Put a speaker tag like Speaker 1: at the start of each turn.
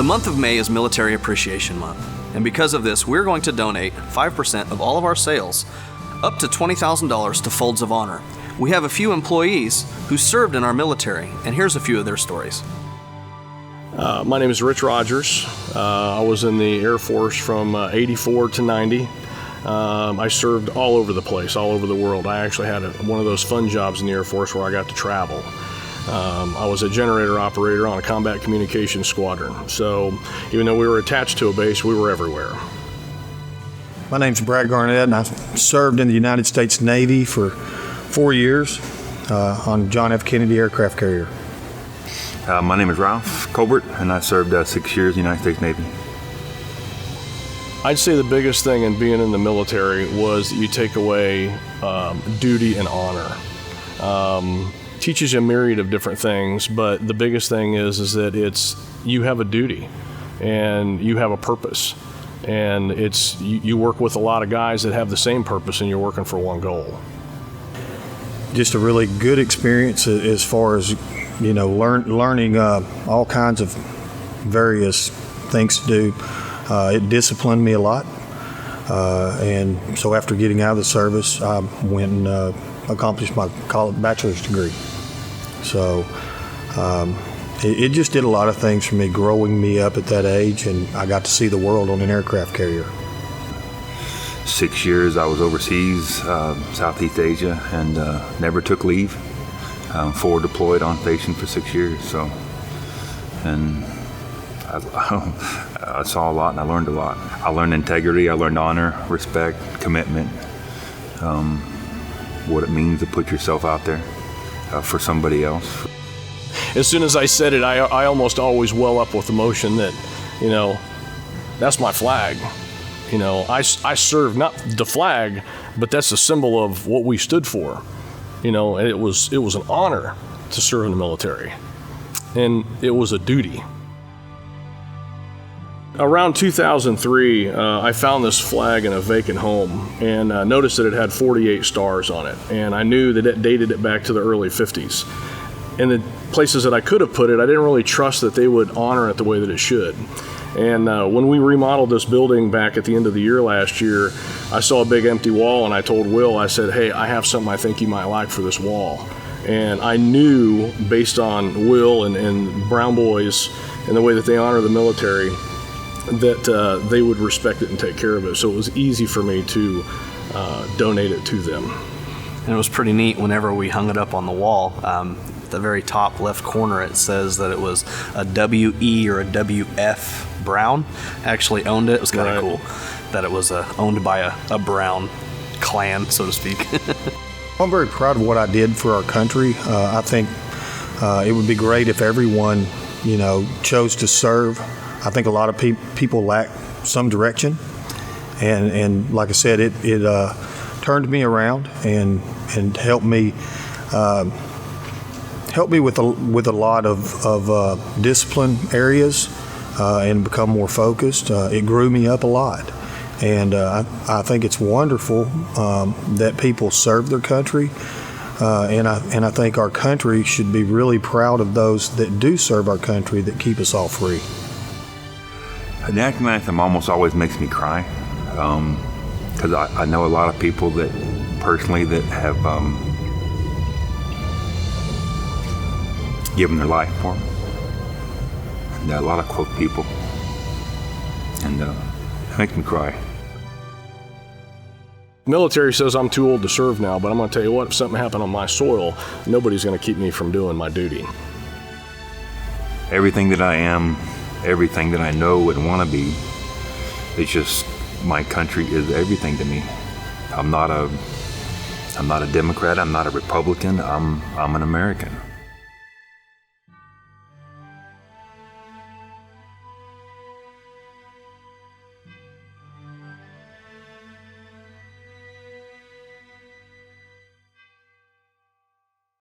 Speaker 1: The month of May is Military Appreciation Month, and because of this, we're going to donate 5% of all of our sales, up to $20,000, to Folds of Honor. We have a few employees who served in our military, and here's a few of their stories.
Speaker 2: My name is Rich Rogers. I was in the Air Force from 84 to 90. I served all over the place, all over the world. I actually had one of those fun jobs in the Air Force where I got to travel. I was a generator operator on a combat communications squadron. So even though we were attached to a base, we were everywhere.
Speaker 3: My name's Brad Garnett, and I served in the United States Navy for 4 years on John F. Kennedy aircraft carrier.
Speaker 4: My name is Ralph Colbert, and I served 6 years in the United States Navy.
Speaker 2: I'd say the biggest thing in being in the military was that you take away duty and honor. Teaches you a myriad of different things, but the biggest thing is that you have a duty and you have a purpose, and you work with a lot of guys that have the same purpose, and you're working for one goal.
Speaker 3: Just a really good experience as far as learning all kinds of various things to do. It disciplined me a lot, and so after getting out of the service, I went and accomplished my bachelor's degree. So it just did a lot of things for me, growing me up at that age, and I got to see the world on an aircraft carrier.
Speaker 4: 6 years I was overseas, Southeast Asia, and never took leave. Forward deployed on station for 6 years. So, and I saw a lot and I learned a lot. I learned integrity, I learned honor, respect, commitment, what it means to put yourself out there for somebody else.
Speaker 2: As soon as I said it, I almost always well up with emotion that, that's my flag. I served not the flag, but that's a symbol of what we stood for. And it was an honor to serve in the military, and it was a duty. Around 2003, I found this flag in a vacant home and noticed that it had 48 stars on it, and I knew that it dated it back to the early 50s. In the places that I could have put it, I didn't really trust that they would honor it the way that it should. And when we remodeled this building back at the end of the year last year, I saw a big empty wall, and I told Will, I said, hey, I have something I think you might like for this wall. And I knew, based on Will and Brown Boys and the way that they honor the military, that they would respect it and take care of it. So it was easy for me to donate it to them.
Speaker 1: And it was pretty neat whenever we hung it up on the wall. The very top left corner, it says that it was a W.E. or a W.F. Brown actually owned it. It was kind of cool that it was owned by a Brown clan, so to speak.
Speaker 3: I'm very proud of what I did for our country. I think it would be great if everyone, chose to serve. I think a lot of people lack some direction, and like I said, it turned me around and helped me. Helped me with a lot of discipline areas and become more focused. It grew me up a lot, and I think it's wonderful that people serve their country, and I think our country should be really proud of those that do serve our country, that keep us all free.
Speaker 4: The national anthem almost always makes me cry, because I know a lot of people that personally that have given their life for them. And a lot of quote people, and it makes me cry.
Speaker 2: Military says I'm too old to serve now, but I'm going to tell you what, if something happened on my soil, nobody's going to keep me from doing my duty.
Speaker 4: Everything that I am, everything that I know and want to be, it's just my country is everything to me. I'm not a Democrat, I'm not a Republican, I'm an American.